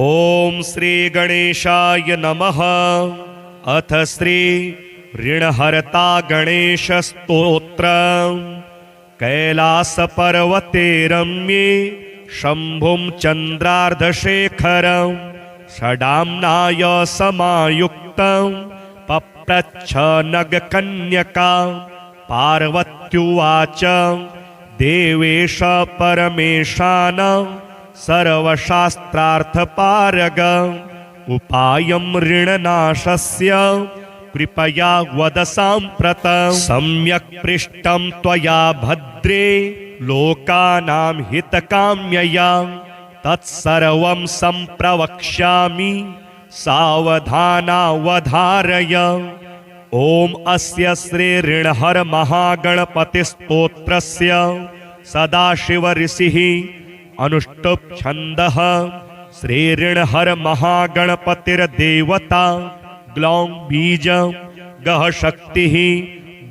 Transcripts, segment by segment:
ओम श्री गणेशाय नमः। अथ श्री ऋणहर्ता गणेश स्तोत्र। कैलास पर्वते रम्ये शंभुं चंद्रार्धशेखरं षडाम्नाय समायुक्तं पप्रच्छ नगकन्यका। पार्वत्युवाच देवेश परमेशान सर्वशास्त्रार्थपारग उपायं ऋणनाशस्य कृपया वद साम्प्रतं। सम्यक् पृष्टं त्वया भद्रे लोकानां हितकाम्यया तत्सर्वं सम्प्रवक्ष्यामि सावधानावधारय। ओम अस्य श्री ऋणहर महागणपतिस्तोत्रस्य सदाशिव ऋषिः अनुष्टुप् छन्दः। श्री ऋणहर महागणपतिर्देवता ग्लौं बीज गह शक्तिः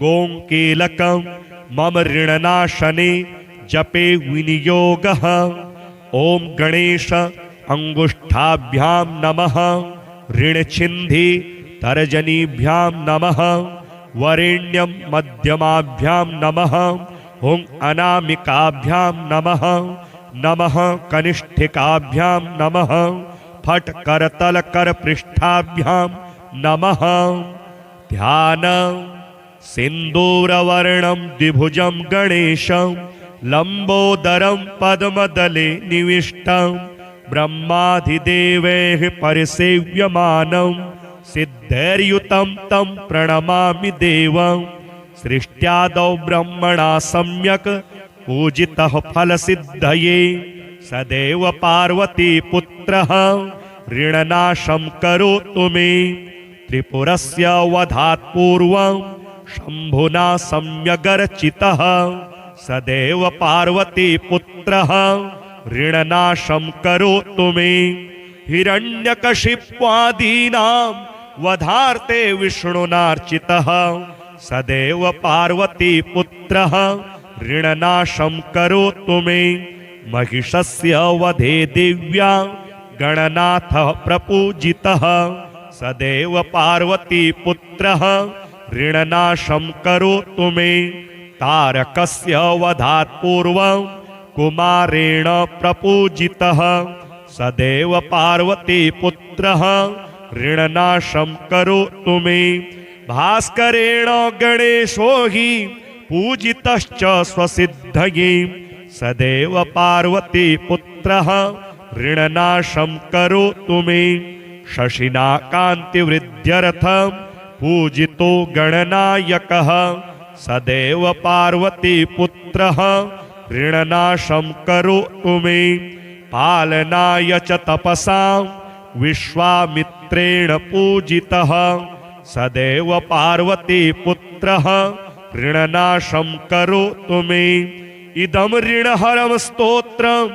गों कीलकं मम ऋणनाशने जपे विनियोगः। ओम गणेश अंगुष्ठाभ्यां नमः। ऋणछिन्धि तर्जनीभ्यां नमः। वरेण्यं मध्यमाभ्यां नमः। हुं अनामिकाभ्यां नमः। नमः कनिष्ठिकाभ्यां नमः। फट करतल कर पृष्ठाभ्यां नमः। ध्यान सिंदूरवर्णं द्विभुजं गणेशं लंबोदरं पद्मदले निविष्टं ब्रह्माधिदेवैः परिसेव्यमानं सिद्धैर्युतं तं प्रणमामि देवं। सृष्ट्यादौ ब्रह्मणा सम्यक् पूजितः फलसिद्धये सदैव पार्वती पुत्रः ऋणनाशं करोतु मे। त्रिपुरस्य वधात् पूर्वं शम्भुना सम्यगर्चितः सदैव पार्वती पुत्रः ऋणनाशं करोतु मे। हिरण्यकशिप्वादीनां वधार्थे विष्णुनार्चितः सदैव पार्वती पुत्रः ऋणनाशं करोतु मे। महिषस्य वधे दिव्या गणनाथः प्रपूजितः सदैव पार्वती पुत्रः ऋणनाशं करोतु मे। तारकस्य वधात् पूर्वं कुमारेण प्रपूजितः सदैव पार्वती पुत्रः ऋणनाशं करोतु मे। भास्करेण गणेशो हि पूजितश्च स्वसिद्धये सदैव पार्वती पुत्रः ऋणनाशं करोतु मे। शशिना कान्तिवृद्ध्यर्थं पूजितो गणनायकः सदैव पार्वती पुत्रः ऋणनाशं करोतु मे। पालनाय च तपसां विश्वामित्रेण पूजितः सदैव पार्वती पुत्रः ऋणनाशं करोतु मे। इदं ऋणहरं स्तोत्रं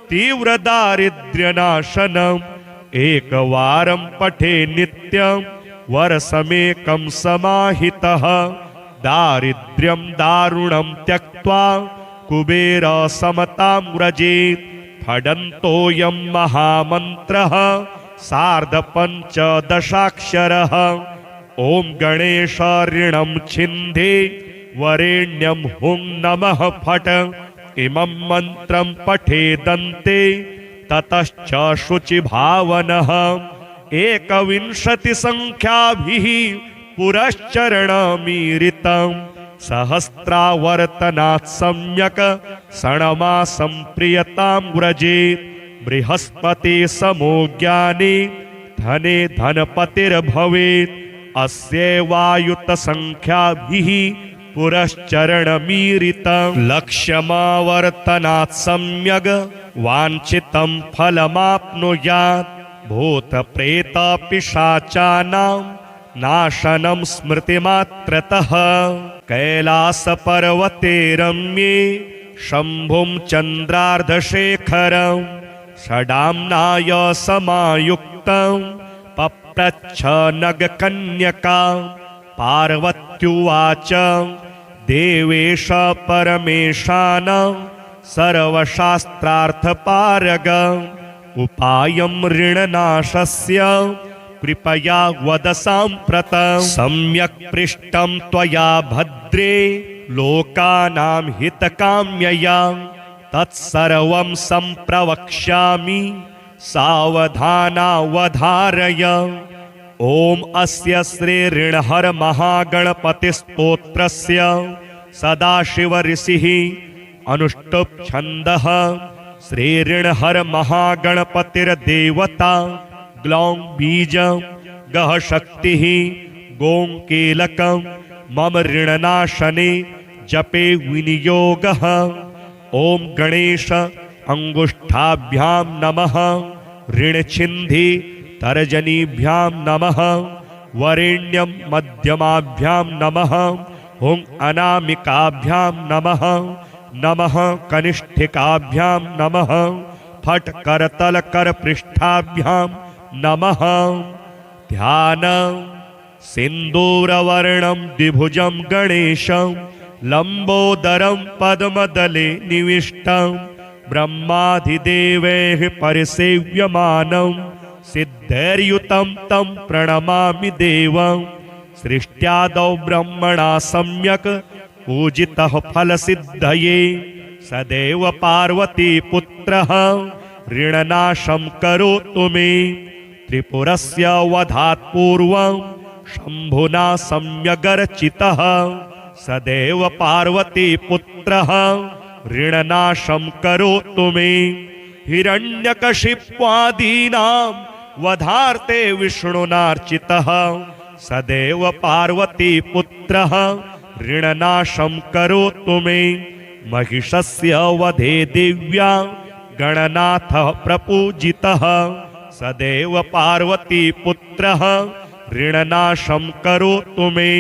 तीव्रदारिद्र्यनाशनम् एकवारं पठे नित्यं वर्षमेकं समाहितः। दारिद्र्यं दारुणं त्यक्त्वा कुबेरसमतां व्रजेत्। फडन्तोऽयं महामन्त्रः सार्धपञ्चदशाक्षरः। ओम गणेश ऋणं छिन्धे वरेण्यं हुं नमः फट। इमं मन्त्रं पठेदन्ते ततश्च शुचिभावनः। 21 संख्याभिः पुरश्चरणमीरितं सहस्रावर्तनात् सम्यक् षण्मासं प्रियतां व्रजेत्। बृहस्पति समो ज्ञानी धने धनपतिर्भवेत्। अस्यैवायुत संख्याभिः पुरश्चरणमीरितं लक्ष्यमावर्तनात् सम्यग् वाञ्छितं फलमाप्नुयात्। भूतप्रेतपिशाचानां नाशनं स्मृतिमात्रतः। कैलासपर्वते रम्ये शम्भुं चन्द्रार्धशेखरं षडाम्नाय समायुक्तं पप्रच्छ नगकन्यका। पार्वत्युवाच देवेश परमेशान सर्वशास्त्रार्थपारग उपायं ऋणनाशस्य कृपया वद साम्प्रतं। सम्यक् पृष्टं त्वया भद्रे लोकानां हितकाम्यया तत्सर्वं सम्प्रवक्ष्यामि सावधानावधारय। ॐ अस्य श्री ऋणहर महागणपतिस्तोत्रस्य सदाशिव ऋषिः अनुष्टुप् छन्दः। श्री ऋणहर महागणपतिर्देवता ग्लौं बीजं गः शक्तिः गों कीलकं मम ऋणनाशने जपे विनियोगः। ॐ गणेश अंगुष्ठाभ्यां नमः। ऋणछिन्धि तर्जनीभ्यां नमः। वरेण्यं मध्यमाभ्यां नमः। हुं अनामिकाभ्यां नमः। नमः कनिष्ठिकाभ्यां नमः। फट् करतल करपृष्ठाभ्यां नमः। ध्यान सिन्दूरवर्णं द्विभुजं गणेशं लंबोदरं पद्मदले निविष्टं ब्रह्माधिदेवैः परिसेव्यमानं सिद्धैर्युतं तं प्रणमामि देवं। सृष्ट्यादौ ब्रह्मणा सम्यक् पूजितः फलसिद्धये सदैव पार्वतीपुत्रः ऋणनाशं करोतु मे। त्रिपुरस्य वधात् पूर्वं शम्भुना सम्यगर्चितः सदैव पार्वतीपुत्रः ऋणनाशं करोतु मे। हिरण्यकशिप्वादीनां वधार्थे विष्णुनार्चितः सदैव पार्वतीपुत्रः ऋणनाशं करोतु मे। महिषस्य वधे दिव्या गणनाथः प्रपूजितः सदैव पार्वतीपुत्रः ऋणनाशं करोतु मे।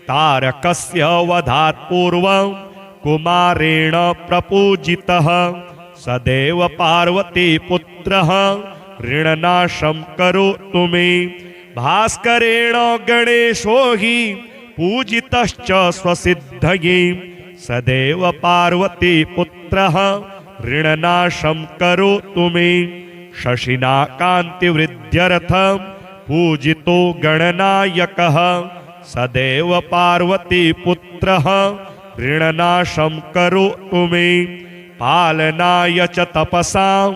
तारकस्य वधात् पूर्वं कुमारेण प्रपूजितः सदैव पार्वतीपुत्रः ऋणनाशं करोतु मे। भास्करेण गणेशो हि पूजितश्च स्वसिद्धये सदैव पार्वतीपुत्रः ऋणनाशं करोतु मे। शशिना कान्तिवृद्ध्यर्थं पूजितो गणनायकः सदैव पार्वतीपुत्रः ऋणनाशं करोतु मे। पालनाय च तपसां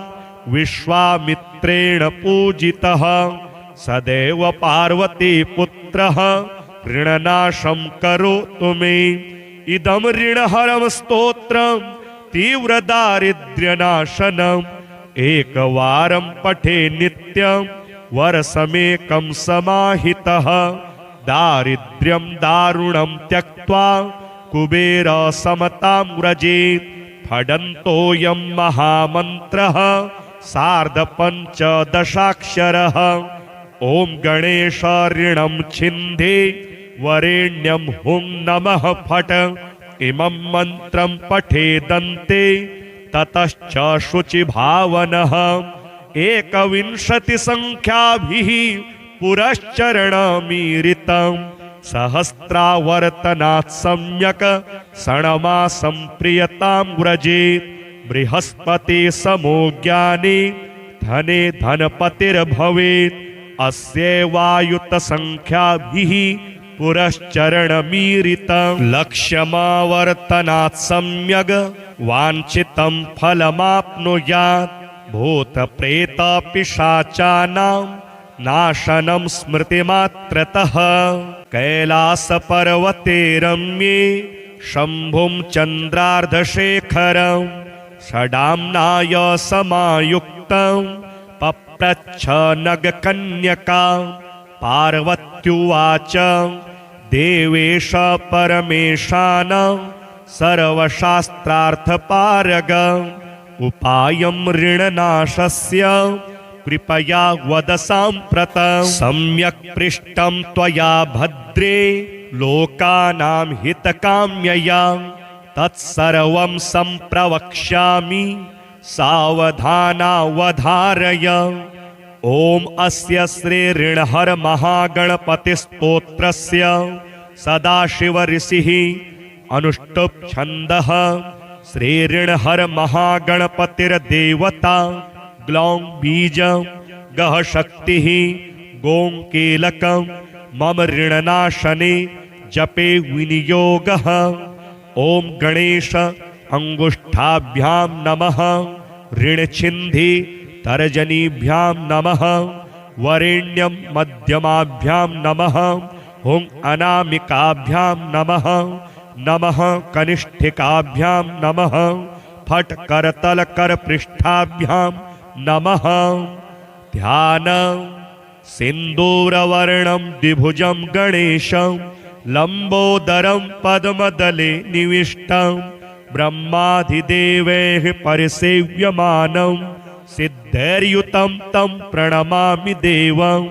विश्वामित्रेण पूजितः सदैव पार्वतीपुत्रः ऋणनाशं करोतु मे। इदं ऋणहरं स्तोत्रं तीव्रदारिद्र्यनाशनम् एकवारं पठे नित्यं वर्षमेकं समाहितः। दारिद्र्यं दारुणं त्यक्त्वा कुबेरसमतां व्रजेत्। फडन्तोऽयं महामन्त्रः सार्धपञ्चदशाक्षरः। ॐ गणेश ऋणं छिन्धे वरेण्यं हुं नमः फट्। इमं मन्त्रं पठेदन्ते ततश्च शुचिभावनः। 21 संख्याभिः पुरश्चरणमीरितं सहस्रावर्तनात् सम्यक् षण्मासं प्रियतां व्रजेत्। बृहस्पति समो ज्ञानी धने धनपतिर्भवेत्। अस्यैवायुत संख्याभिः पुरश्चरणमीरितं लक्ष्यमावर्तनात् सम्यग् वाञ्छितं फलमाप्नुयात्। भूतप्रेतपिशाचानां नाशनं स्मृतिमात्रतः। कैलासपर्वते रम्ये शम्भुं चन्द्रार्धशेखरं षडाम्नाय समायुक्तं पप्रच्छ नगकन्यका। पार्वत्युवाच देवेश परमेशानं सर्वशास्त्रार्थपारग उपायं ऋणनाशस्य कृपया वद साम्प्रतं। सम्यक् पृष्टं त्वया भद्रे लोकानां हितकाम्यया तत्सर्वं सम्प्रवक्ष्यामि सावधानावधारय। ॐ अस्य श्री ऋणहर महागणपतिस्तोत्रस्य सदाशिव ऋषिः अनुष्टुप् छन्दः। श्री ऋणहर महागणपतिर्देवता ग्लौं बीजं गः शक्तिः गों कीलकं मम ऋणनाशने जपे विनियोगः। ॐ गणेश अंगुष्ठाभ्यां नमः। ऋणछिन्धि तर्जनीभ्यां नमः। वरेण्यं मध्यमाभ्यां नमः। हुं अनामिकाभ्यां नमः। नमः कनिष्ठिकाभ्यां नमः। फट् करतल कर पृष्ठाभ्यां नमः। ध्यान सिन्दूरवर्णं द्विभुजं गणेशं लंबोदरं पद्मदले निविष्टं ब्रह्माधिदेवैः परिसेव्यमानं सिद्धैर्युतं तं प्रणमामि देवं।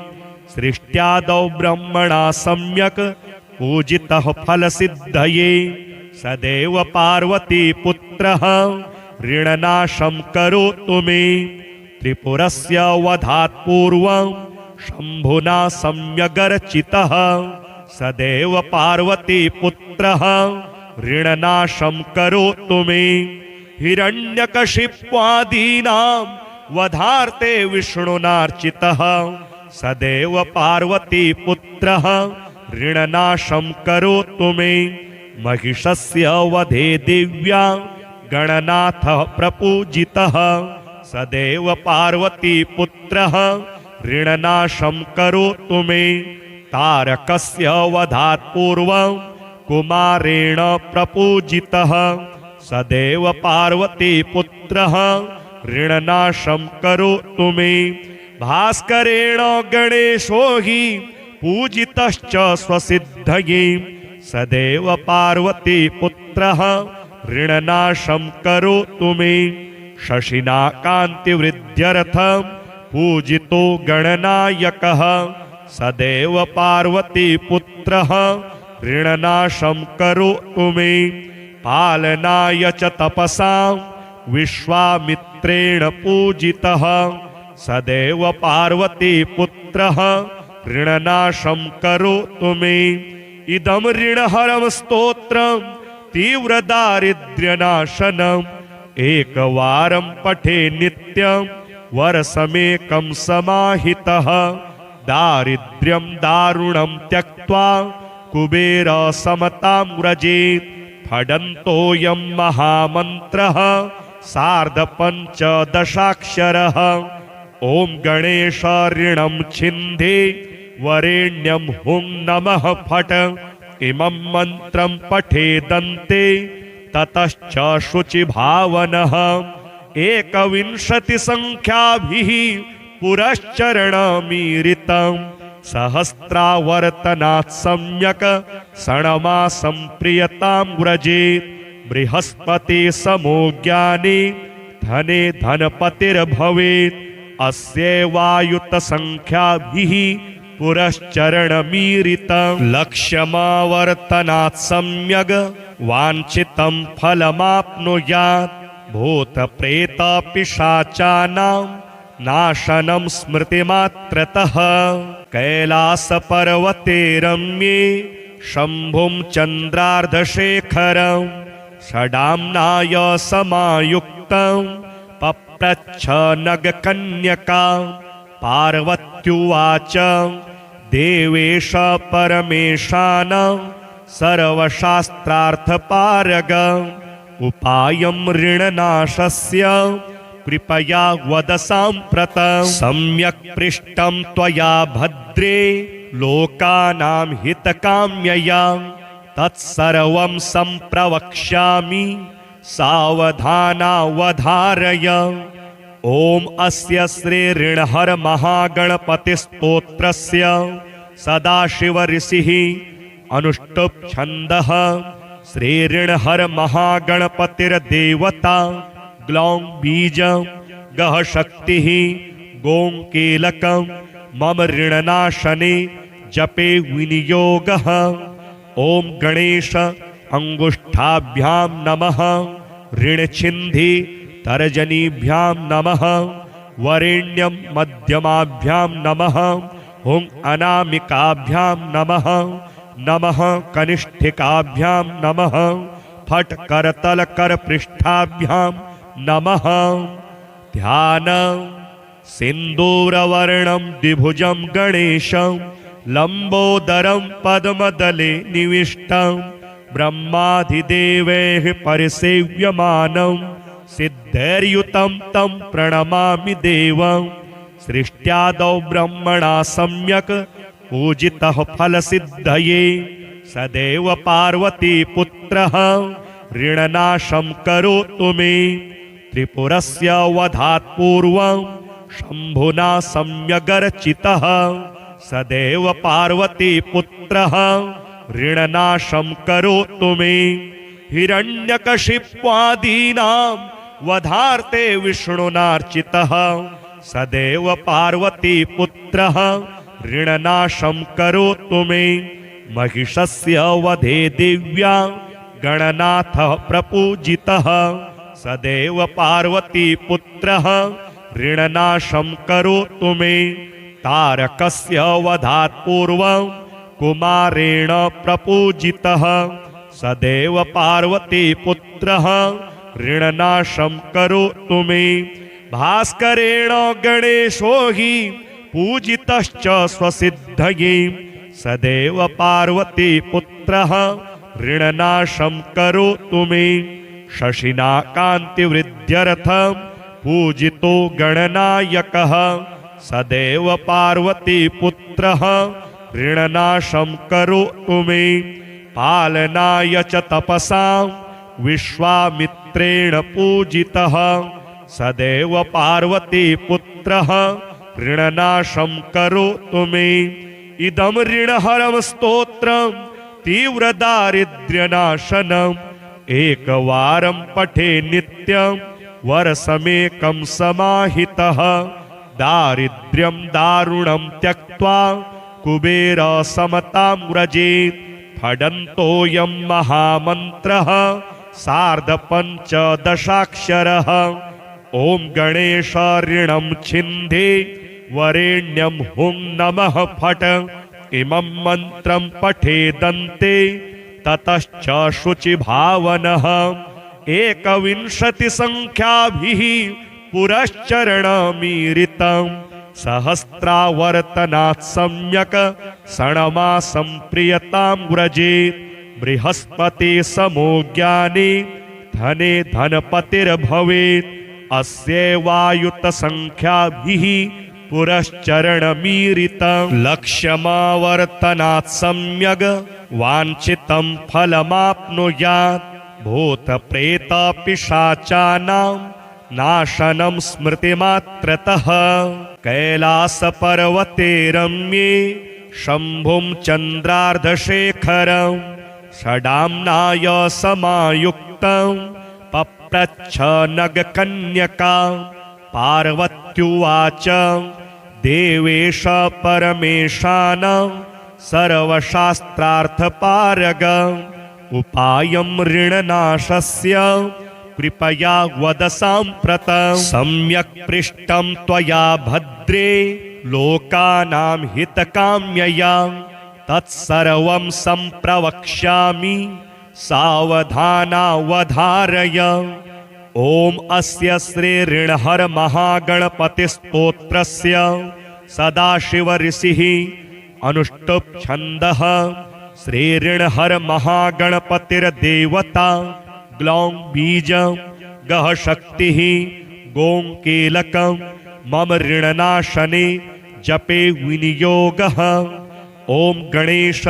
सृष्ट्यादौ ब्रह्मणा सम्यक् पूजितः फलसिद्धये सदैव पार्वती पुत्रः ऋणनाशं करोतु मे। त्रिपुरस्य वधात् पूर्वं शम्भुना सम्यगर्चितः सदैव पार्वती पुत्रः ऋणनाशं करोतु मे। हिरण्यकशिप्वादीनां वधार्थे विष्णुनार्चितः सदैव पार्वती पुत्रः ऋणनाशं करोतु मे। महिषस्य वधे दिव्या गणनाथः प्रपूजितः सदैव पार्वती पुत्रः ऋणनाशं करोतु मे। तारकस्य वधात् पूर्वं कुमारेण प्रपूजितः सदैव पार्वती पुत्रः ऋणनाशं करोतु मे। भास्करेण गणेशो हि पूजितश्च स्वसिद्धये सदैव पार्वती पुत्रः ऋणनाशं करोतु मे। शशिना कान्तिवृद्ध्यर्थं पूजितो गणनायकः सदैव पार्वती पुत्रः ऋणनाशं करोतु मे। पालनाय च तपसां विश्वामित्रेण पूजितः सदैव पार्वती पुत्रः ऋणनाशं करोतु मे। इदं ऋणहरं स्तोत्रं तीव्रदारिद्र्यनाशनम् एकवारं पठे नित्यं वर्षमेकं समाहितः। दारिद्र्यं दारुणं त्यक्त्वा कुबेर समतां व्रजेत्। फडन्तोऽयं महामन्त्रः सार्धपञ्चदशाक्षरः। ॐ गणेश ऋणं छिन्धे वरेण्यं हुं नमः फट्। इमं मन्त्रं पठेदन्ते ततश्च शुचिभावनः। 21 संख्याभिः पुरश्चरणमीरितं सहस्रावर्तनात् सम्यक् षण्मासं प्रियतां व्रजेत्। बृहस्पति समो ज्ञानी धने धनपतिर्भवेत्। अस्यैवायुत संख्याभिः पुरश्चरणमीरितं लक्ष्यमावर्तनात् सम्यग् वाञ्छितं फलमाप्नुयात्। भूतप्रेतपिशाचानां नाशनं स्मृतिमात्रतः। कैलासपर्वते रम्ये शम्भुं चन्द्रार्धशेखरं षडाम्नाय समायुक्तं पप्रच्छ नगकन्यका। पार्वत्युवाच देवेश परमेशानं सर्वशास्त्रार्थपारग उपायं ऋणनाशस्य कृपया वद साम्प्रतं। सम्यक् पृष्टं त्वया भद्रे लोकानां हितकाम्यया तत्सर्वं सम्प्रवक्ष्यामि सावधानावधारय। ॐ अस्य श्री ऋणहर महागणपतिस्तोत्रस्य सदाशिव ऋषिः अनुष्टुप् छन्दः। श्री ऋणहर महागणपतिर्देवता ग्लौं बीजं गः शक्तिः गों कीलकं मम ऋणनाशने जपे विनियोगः। ॐ गणेश अंगुष्ठाभ्यां नमः। ऋणछिन्धि तर्जनीभ्यां नमः। वरेण्यं मध्यमाभ्यां नमः। हुं अनामिकाभ्यां नमः। नमः कनिष्ठिकाभ्यां नमः। फट् करतल कर पृष्ठाभ्यां नमः। ध्यान सिन्दूरवर्णं द्विभुजं गणेशं लम्बोदरं पद्मदले निविष्टं ब्रह्माधिदेवैः परिसेव्यमानं सिद्धैर्युतं तं प्रणमामि देवं। सृष्ट्यादौ ब्रह्मणा सम्यक् पूजितः फलसिद्धये सदैव पार्वतीपुत्रः ऋणनाशं करोतु मे। त्रिपुरस्य वधात् पूर्वं शम्भुना सम्यगर्चितः सदैव पार्वतीपुत्रः ऋणनाशं करोतु मे। हिरण्यकशिप्वादीनां वधार्थे विष्णुनार्चितः सदैव पार्वतीपुत्रः ऋणनाशं करोतु मे। महिषस्य वधे दिव्या गणनाथः प्रपूजितः सदैव पार्वतीपुत्रः ऋणनाशं करोतु मे। तारकस्य वधात् पूर्वं कुमारेण प्रपूजितः सदैव पार्वतीपुत्रः ऋणनाशं करोतु मे। भास्करेण गणेशो हि पूजितश्च स्वसिद्धये सदैव पार्वतीपुत्रः ऋणनाशं करोतु मे। शशिना कान्तिवृद्ध्यर्थं पूजितो गणनायकः सदैव पार्वतीपुत्रः ऋणनाशं करोतु मे। पालनाय च तपसां विश्वामित्रेण पूजितः सदैव पार्वतीपुत्रः ऋणनाशं करोतु मे। इदं ऋणहरं स्तोत्रं तीव्रदारिद्र्यनाशनम् एकवारं पठे नित्यं वर्षमेकं समाहितः दारिद्र्यं दारुणं त्यक्त्वा कुबेर समतां व्रजेत्। फडन्तोऽयं महामन्त्रः सार्धपञ्चदशाक्षरः। ॐ गणेश ऋणं छिन्दे वरेण्यं हुं नमः फट्। इमं मन्त्रं पठेदन्ते ततश्च शुचिभावनः 21 संख्याभिः पुरश्चरणमीरितं सहस्रावर्तनात् सम्यक् षण्मासं प्रियतां व्रजेत्। बृहस्पति समो ज्ञानी धने धनपतिर्भवेत् अस्यैवायुत संख्याभिः पुरश्चरणमीरितं लक्ष्यमावर्तनात् सम्यग् वाञ्छितं फलमाप्नुयात्। भूतप्रेतपिशाचानां नाशनं स्मृतिमात्रतः कैलासपर्वते रम्ये शम्भुं चन्द्रार्धशेखरं षडाम्नाय समायुक्तं पप्रच्छ नगकन्यका। पार्वत्युवाच देवेश परमेशानं सर्वशास्त्रार्थपारग उपायं ऋणनाशस्य कृपया वद साम्प्रतं। सम्यक् पृष्टं त्वया भद्रे लोकानां हितकाम्यया तत्सर्वं सम्प्रवक्ष्यामि सावधानावधारय। ॐ अस्य श्री ऋणहर महागणपतिस्तोत्रस्य सदाशिव ऋषिः अनुष्टुप् छन्दः। श्री ऋणहर महागणपतिर्देवता ग्लौं बीजं गः शक्तिः गों कीलकं मम ऋणनाशने जपे विनियोगः। ॐ गणेश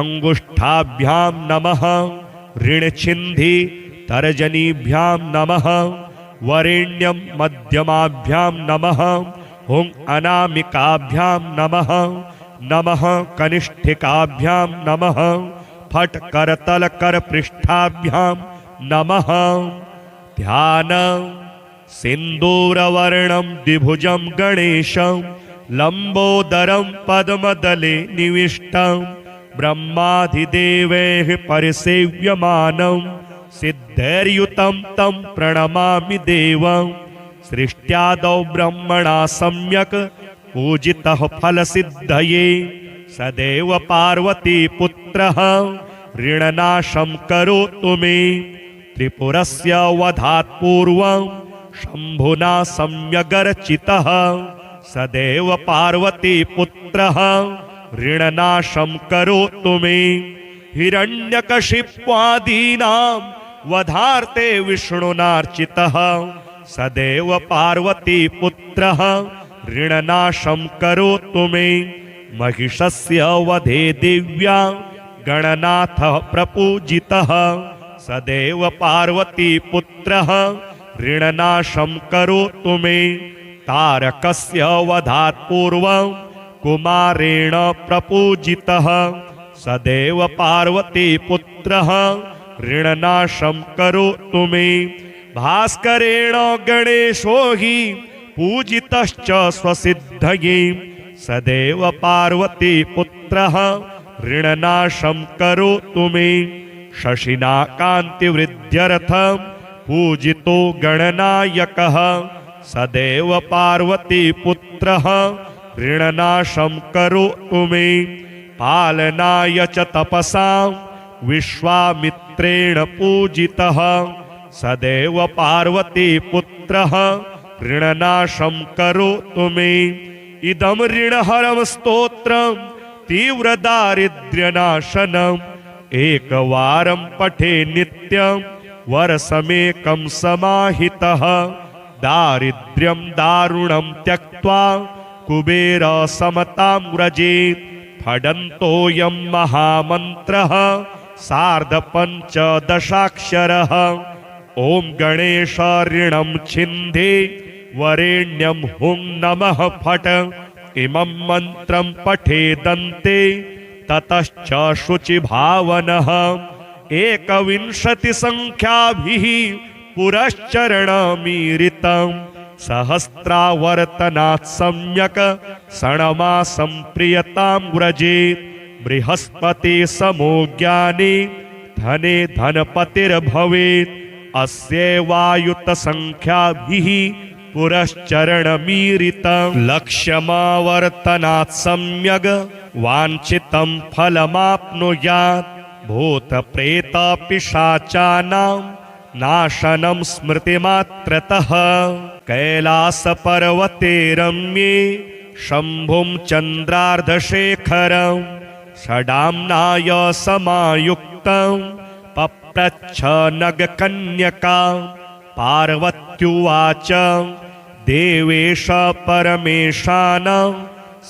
अंगुष्ठाभ्यां नमः। ऋणछिन्धि तर्जनीभ्यां नमः। वरेण्यं मध्यमाभ्यां नमः। हुं अनामिकाभ्यां नमः। नमः कनिष्ठिकाभ्यां नमः। फट् करतलकरपृष्ठाभ्यां नमः। ध्यानं सिन्दूरवर्णं द्विभुजं गणेशं लम्बोदरं पद्मदले निविष्टं ब्रह्माधिदेवैः परिसेव्यमानं सिद्धैर्युतं तं प्रणमामि देवं। सृष्ट्यादौ ब्रह्मणा सम्यक् पूजितः फलसिद्धये सदैव पार्वतीपुत्रः ऋणनाशं करोतु मे। त्रिपुरस्य वधात् पूर्वं शम्भुना सम्यगर्चितः सदैव पार्वतीपुत्रः ऋणनाशं करोतु मे। हिरण्यकशिप्वादीनां वधार्थे विष्णुनार्चितः सदैव पार्वतीपुत्रः ऋणनाशं करोतु मे। महिषस्य वधे दिव्या गणनाथः प्रपूजितः सदैव पार्वतीपुत्रः ऋणनाशं करोतु मे। तारकस्य वधात् पूर्वं कुमारेण प्रपूजितः सदैव पार्वतीपुत्रः ऋणनाशं करोतु मे। भास्करेण गणेशो हि पूजितश्च स्वसिद्धये सदैव पार्वतीपुत्रः ऋणनाशं करोतु मे। शशिना कान्तिवृद्ध्यर्थं पूजितो गणनायकः सदैव पार्वतीपुत्रः ऋणनाशं करोतु मे। पालनाय च तपसां विश्वामित्रेण पूजितः सदैव पार्वतीपुत्रः ऋणनाशं करोतु मे। इदं ऋणहरं स्तोत्रं तीव्रदारिद्र्यनाशनम् एकवारं पठे नित्यं वर्षमेकं समाहितः। दारिद्र्यं दारुणं त्यक्त्वा कुबेरसमतां व्रजेत्। फडन्तोऽयं महामन्त्रः सार्धपञ्चदशाक्षरः। ॐ गणेश ऋणं छिन्दे वरेण्यं हुं नमः फट्। इमं मन्त्रं पठेदन्ते ततश्च शुचिभावनः। 21 संख्याभिः पुरश्चरणमीरितं सहस्रावर्तनात् सम्यक् षण्मासं प्रियतां व्रजेत्। बृहस्पति समो ज्ञानी धने धनपतिर्भवेत्। अस्यैवायुत संख्याभिः पुरश्चरणमीरितं लक्ष्यमावर्तनात् सम्यग् वाञ्छितं फलमाप्नुयात्। भूतप्रेतपिशाचानां नाशनं स्मृतिमात्रतः। कैलासपर्वते रम्ये शम्भुं चन्द्रार्धशेखरं षडाम्नाय समायुक्तं पप्रच्छ नगकन्यका। पार्वत्युवाच देवेश परमेशानं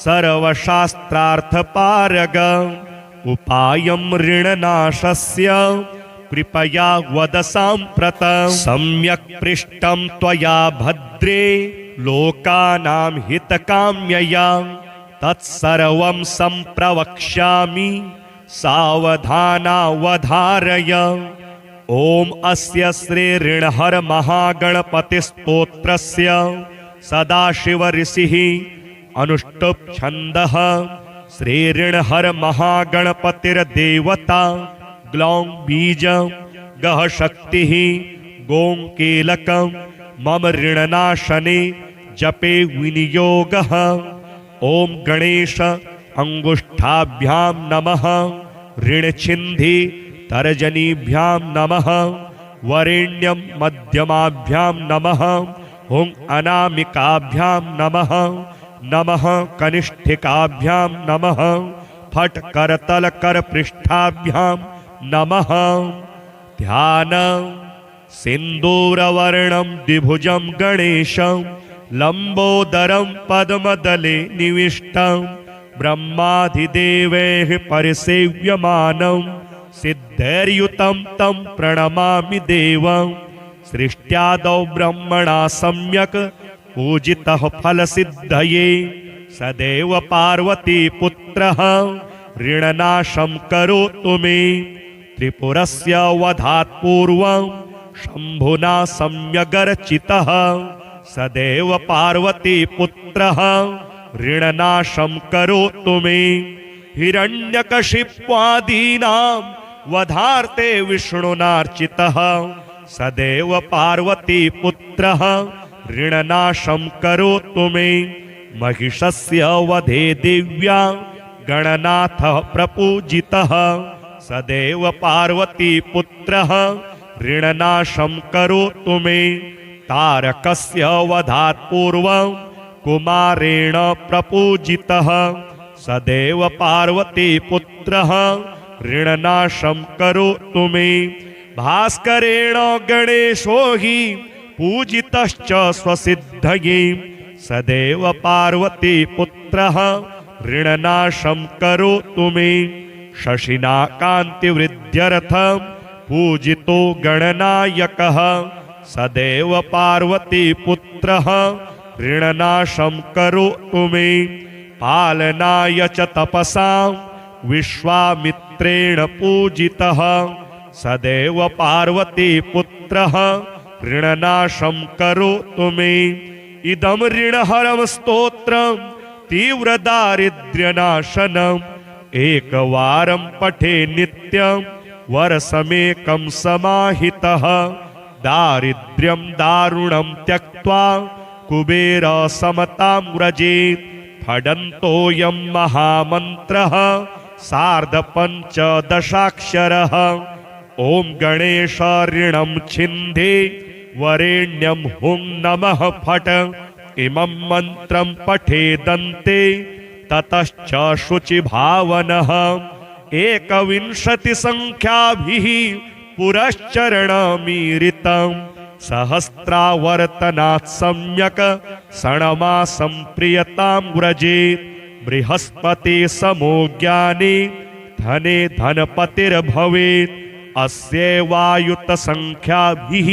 सर्वशास्त्रार्थपारग। उपायं ऋणनाशस्य कृपया वद साम्प्रतं। सम्यक् पृष्टं त्वया भद्रे लोकानां हितकाम्यया। तत्सर्वं सम्प्रवक्ष्यामि सावधानावधारय। ॐ अस्य श्री ऋणहर महागणपतिस्तोत्रस्य सदाशिव ऋषिः अनुष्टुप् छन्दः। श्री ऋणहर महागणपतिर्देवता ग्लौं बीजं गः शक्तिः गों कीलकं मम ऋणनाशने जपे विनियोगः। ॐ गणेश अंगुष्ठाभ्यां नमः। ऋणछिन्धि तर्जनीभ्यां नमः। वरेण्यं मध्यमाभ्यां नमः। हुं अनामिकाभ्यां नमः। नमः कनिष्ठिकाभ्यां नमः। फट् करतल करपृष्ठाभ्यां नमः। ध्यान सिन्दूरवर्णं द्विभुजं गणेशं लंबोदरं पद्मदले निविष्टं ब्रह्माधिदेवैः परिसेव्यमानं सिद्धैर्युतं तं प्रणमामि देवं। सृष्ट्यादौ ब्रह्मणा सम्यक् पूजितः फलसिद्धये सदैव पार्वतीपुत्रः ऋणनाशं करोतु मे। त्रिपुरस्य वधात् पूर्वं शम्भुना सम्यगर्चितः सदैव पार्वतीपुत्रः ऋणनाशं करोतु मे। हिरण्यकशिप्वादीनां वधार्थे विष्णुनार्चितः सदैव पार्वतीपुत्रः ऋणनाशं करोतु मे। महिषस्य वधे दिव्या गणनाथः प्रपूजितः सदैव पार्वतीपुत्रः ऋणनाशं करोतु मे। तारकस्य वधात् पूर्वं कुमारेण प्रपूजितः सदैव पार्वतीपुत्रः ऋणनाशं करोतु मे। भास्करेण गणेशो हि पूजितश्च स्वसिद्धये सदैव पार्वतीपुत्रः ऋणनाशं करोतु मे। शशिना कान्तिवृद्ध्यर्थं पूजितो गणनायकः सदैव पार्वतीपुत्रः ऋणनाशं करोतु मे। पालनाय च तपसां विश्वामित्रेण पूजितः सदैव पार्वतीपुत्रः ऋणनाशं करोतु मे। इदं ऋणहरं स्तोत्रं तीव्रदारिद्र्यनाशनम् एकवारं पठे नित्यं वर्षमेकं समाहितः। दारिद्र्यं दारुणं त्यक्त्वा कुबेरसमतां व्रजेत्। फडन्तोऽयं महामन्त्रः सार्धपञ्चदशाक्षरः। ॐ गणेश ऋणं छिन्दे वरेण्यं हुं नमः फट्। इमं मन्त्रं पठेदन्ते ततश्च शुचिभावनः। 21 संख्याभिः पुरश्चरणमीरितं सहस्रावर्तनात् सम्यक् षण्मासं प्रियतां व्रजेत्। बृहस्पति समो ज्ञानी धने धनपतिर्भवेत्। अस्यैवायुत संख्याभिः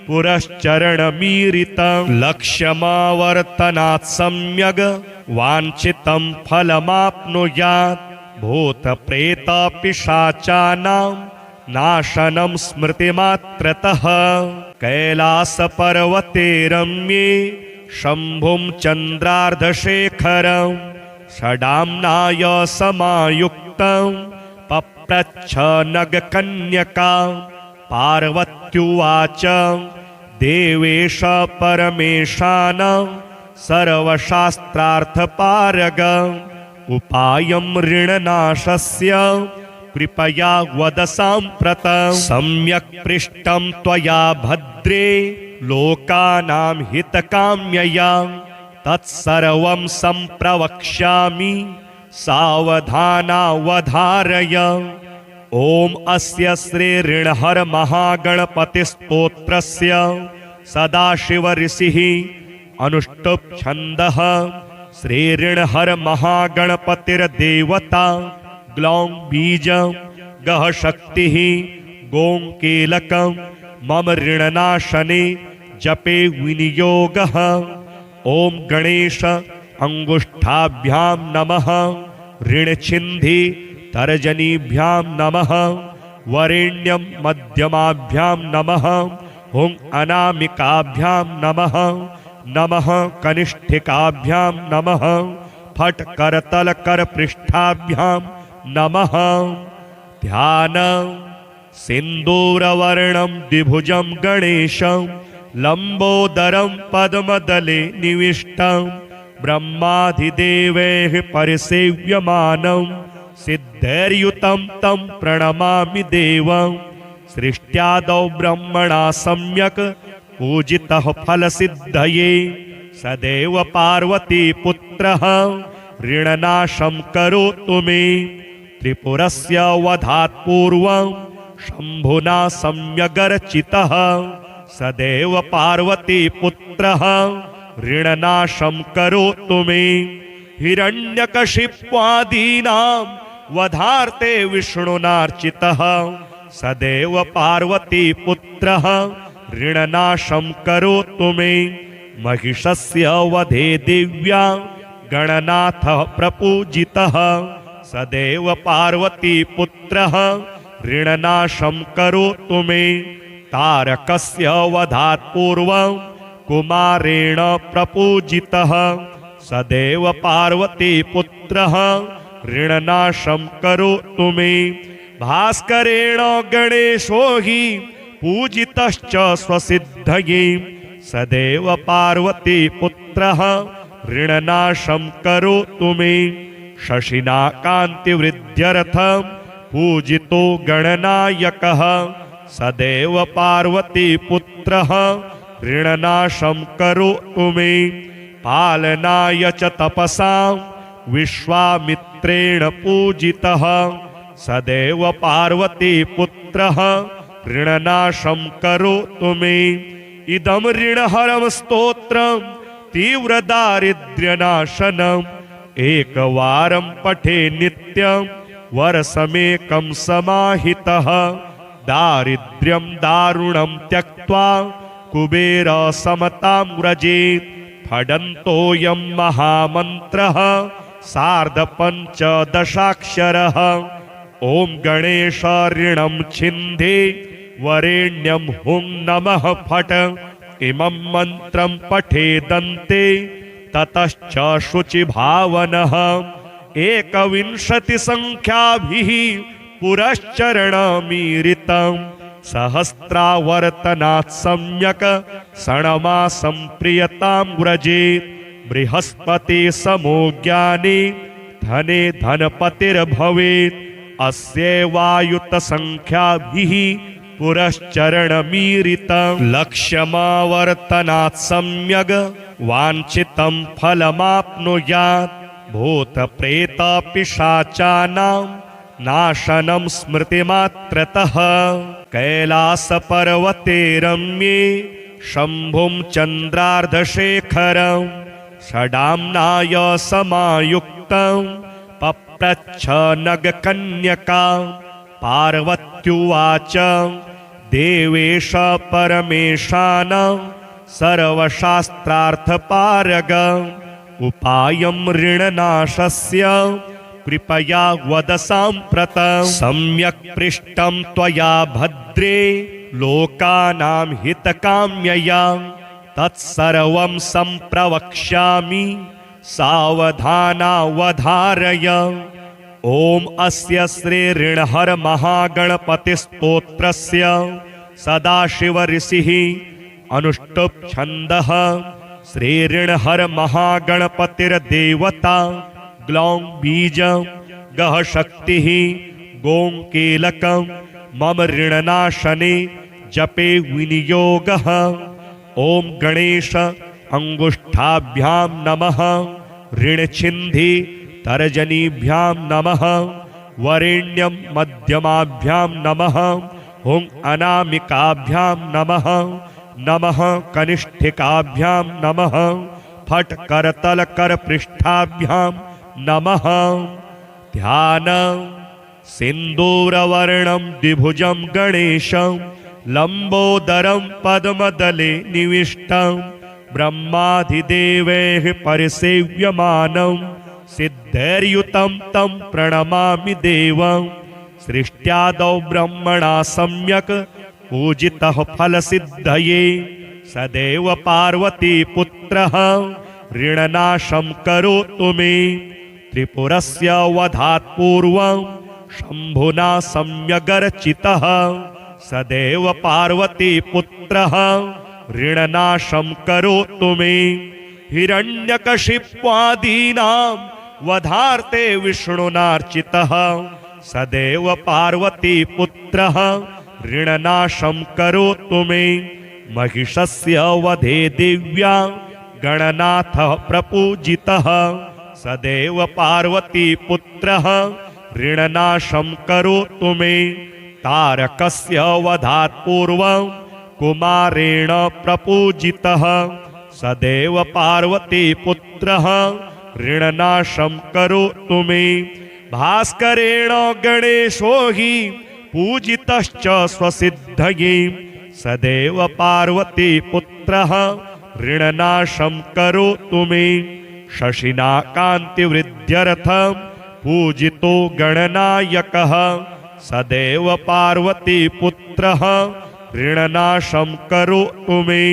पुरश्चरणमीरितं लक्ष्यमावर्तनात् सम्यग् वाञ्छितं फलमाप्नुयात्। भूतप्रेतपिशाचानां नाशनं स्मृतिमात्रतः। कैलासपर्वते रम्ये शम्भुं चन्द्रार्धशेखरं षडाम्नाय समायुक्तं पप्रच्छ नगकन्यका। पार्वत्युवाच देवेश परमेशानं सर्वशास्त्रार्थपारग। उपायं ऋणनाशस्य कृपया वद साम्प्रतं। सम्यक् पृष्टं त्वया भद्रे लोकानां हितकाम्यया तत्सर्वं सम्प्रवक्ष्यामि सावधानावधारय। ॐ अस्य श्री ऋणहर महागणपतिस्तोत्रस्य सदाशिव ऋषिः अनुष्टुप् छन्दः। श्री ऋणहर महागणपतिर्देवता ग्लौं बीजं गः शक्तिः गों कीलकं मम ऋणनाशने जपे विनियोगः। ॐ गणेश अंगुष्ठाभ्यां नमः। ऋणछिन्धि तर्जनीभ्यां नमः। वरेण्यं मध्यमाभ्यां नमः। हुं अनामिकाभ्यां नमः। नमः कनिष्ठिकाभ्यां नमः। फट् करतल करपृष्ठाभ्यां नमः। ध्यान सिन्दूरवर्णं द्विभुजं गणेशं लंबोदरं पद्मदले निविष्टं ब्रह्माधिदेवैः परिसेव्यमानं सिद्धैर्युतं तं प्रणमामि देवं। सृष्ट्यादौ ब्रह्मणा सम्यक् पूजितः फलसिद्धये सदैव पार्वतीपुत्रः ऋणनाशं करोतु मे। त्रिपुरस्य वधात् पूर्वं शम्भुना सम्यगर्चितः सदैव पार्वतीपुत्रः ऋणनाशं करोतु मे। हिरण्यकशिप्वादीनां वधार्थे विष्णुनार्चितः सदैव पार्वतीपुत्रः ऋणनाशं करोतु मे। महिषस्य वधे दिव्या गणनाथः प्रपूजितः सदैव पार्वतीपुत्रः ऋणनाशं करोतु मे। तारकस्य वधात् पूर्वं कुमारेण प्रपूजितः सदैव पार्वतीपुत्रः ऋणनाशं करोतु मे। भास्करेण गणेशो हि पूजितश्च स्वसिद्धये सदैव पार्वतीपुत्रः ऋणनाशं करोतु मे। शशिना कान्तिवृद्ध्यर्थं पूजितो गणनायकः सदैव पार्वतीपुत्रः ऋणनाशं करोतु मे। पालनाय च तपसा विश्वामित्रेण पूजितः सदैव पार्वतीपुत्रः ऋणनाशं करोतु मे। इदं ऋणहरं स्तोत्रं तीव्रदारिद्र्यनाशनम् एकवारं पठे नित्यं वर्षमेकं समाहितः दारिद्र्यं दारुणं त्यक्त्वा कुबेरसमतां व्रजेत्। फडन्तोऽयं महामन्त्रः सार्धपञ्चदशाक्षरः। ॐ गणेश ऋणं छिन्दे वरेण्यं हुं नमः फट्। इमं मन्त्रं पठेदन्ते ततश्च शुचिभावनः 21 संख्याभिः पुरश्चरणमीरितं सहस्रावर्तनात् सम्यक् षण्मासं प्रियतां व्रजेत्। बृहस्पति समो ज्ञानी धने धनपतिर्भवेत् अस्यैवायुत संख्याभिः पुरश्चरणमीरितं लक्ष्यमावर्तनात् सम्यग् वाञ्छितं फलमाप्नुयात्। भूतप्रेतपिशाचानां नाशनं स्मृतिमात्रतः कैलासपर्वते रम्ये शम्भुं चन्द्रार्धशेखरं षडाम्नाय समायुक्तं पप्रच्छ नगकन्यका। पार्वत्युवाच देवेश परमेशानं सर्वशास्त्रार्थपारग उपायं ऋणनाशस्य कृपया वद साम्प्रतं। सम्यक् पृष्टं त्वया भद्रे लोकानां हितकाम्यया तत्सर्वं सम्प्रवक्ष्यामि सावधानावधारय। ॐ अस्य श्री ऋणहर महागणपतिस्तोत्रस्य सदाशिव ऋषिः अनुष्टुप् छन्दः। श्री ऋणहर महागणपतिर्देवता ग्लौं बीजं गः शक्तिः गों कीलकं मम ऋणनाशने जपे विनियोगः। ॐ गणेश अंगुष्ठाभ्यां नमः ऋणछिन्धि तर्जनीभ्यां नमः वरेण्यं मध्यमाभ्यां नमः हुं अनामिकाभ्यां नमः नमः कनिष्ठिकाभ्यां नमः फट् करतलकरपृष्ठाभ्यां नमः। ध्यान सिन्दूरवर्णं द्विभुजं गणेशं लंबोदरं पद्मदले निविष्टं ब्रह्माधिदेवैः परिसेव्यमानं सिद्धैर्युतं तं प्रणमामि देवं। सृष्ट्यादौ ब्रह्मणा सम्यक् पूजितः फलसिद्धये सदैव पार्वतीपुत्रः ऋणनाशं करोतु मे। त्रिपुरस्य वधात् पूर्वं शम्भुना सम्यगर्चितः सदैव पार्वतीपुत्रः ऋणनाशं करोतु मे। हिरण्यकशिप्वादीनां वधार्थे विष्णुनार्चितः सदैव पार्वतीपुत्रः ऋणनाशं करोतु मे। महिषस्य वधे दिव्या गणनाथः प्रपूजितः सदैव पार्वतीपुत्रः ऋणनाशं करोतु मे। तारकस्य वधात् पूर्वं कुमारेण प्रपूजितः सदैव पार्वतीपुत्रः ऋणनाशं करोतु मे। भास्करेण गणेशो हि पूजितश्च स्वसिद्धये सदैव पार्वतीपुत्रः ऋणनाशं करोतु मे। शशिना कान्तिवृद्ध्यर्थं पूजितो गणनायकः सदैव पार्वतीपुत्रः ऋणनाशं करोतु मे।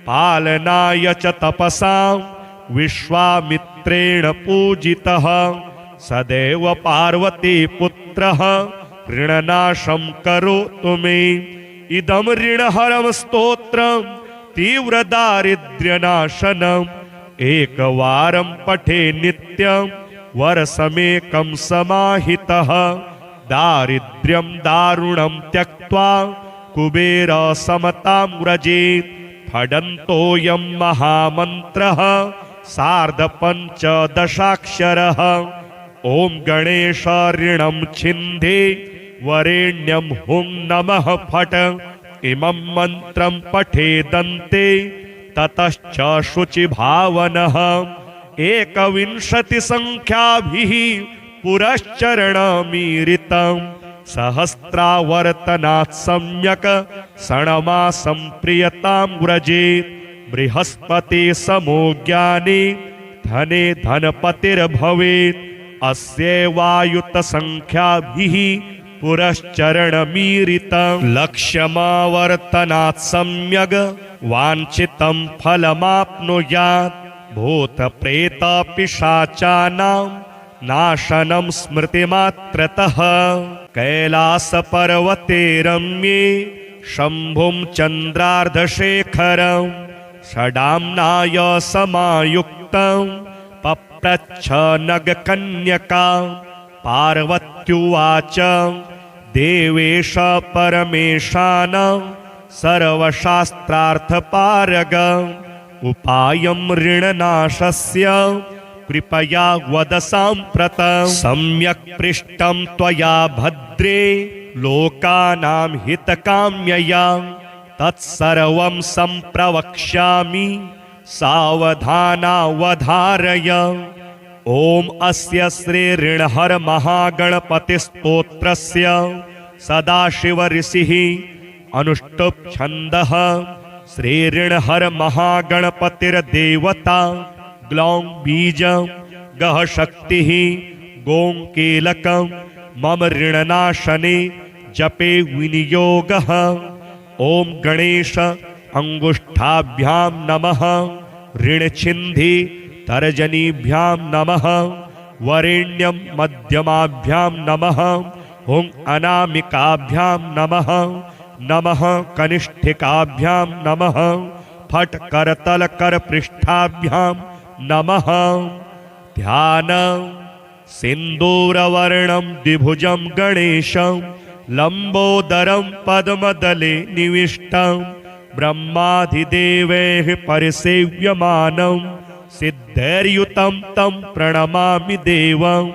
पालनाय च तपसा विश्वामित्रेण पूजितः सदैव पार्वतीपुत्रः ऋणनाशं करोतु मे। इदं ऋणहरं स्तोत्रं तीव्रदारिद्र्यनाशनम् एकवारं पठे नित्यं वर्षमेकं समाहितः दारिद्र्यं दारुणं त्यक्त्वा कुबेरसमतां व्रजेत्। फडन्तोऽयं महामन्त्रः सार्धपञ्चदशाक्षरः ॐ गणेश ऋणं छिन्दे वरेण्यं हुं नमः फट् इमं मन्त्रं पठेदन्ते ततश्च शुचिभावनः एकविंशतिसङ्ख्याभिः पुरश्चरणमीरितम् सहस्रावर्तनात् सम्यक् षण्मासं प्रियतां व्रजेत् बृहस्पति समो ज्ञानी धने धनपतिर्भवेत् अस्यैवायुतसङ्ख्याभिः पुरश्चरणमीरितं लक्ष्यमावर्तनात् सम्यग् वाञ्छितं फलमाप्नुयात् भूतप्रेतपिशाचानां नाशनं स्मृतिमात्रतः कैलासपर्वते रम्ये शम्भुं चन्द्रार्धशेखरं षडाम्नाय समायुक्तं पप्रच्छ नगकन्यका पार्वत्युवाच देवेश परमेशान सर्वशास्त्रार्थपारग उपायं ऋणनाशस्य कृपया वद साम्प्रतं सम्यक् पृष्टं त्वया भद्रे लोकानां हितकाम्यया तत्सर्वं सम्प्रवक्ष्यामि सावधानावधारय ॐ अस्य श्री ऋणहर महागणपतिस्तोत्रस्य सदाशिव ऋषिः अनुष्टुप् छन्दः श्री ऋणहर महागणपतिर्देवता ग्लौं बीजं गः शक्तिः गों कीलकं मम ऋणनाशने जपे विनियोगः ॐ गणेश अंगुष्ठाभ्यां नमः ऋणछिन्धि तर्जनीभ्यां नमः वरेण्यं मध्यमाभ्यां नमः हुं अनामिकाभ्यां नमः नमः कनिष्ठिकाभ्यां नमः फट् करतल करपृष्ठाभ्यां नमः ध्यान सिन्दूरवर्णं द्विभुजं गणेशं लंबोदरं पद्मदले निविष्टं ब्रह्माधिदेवैः परिसेव्यमानं सिद्धैर्युतं तं प्रणमामि देवं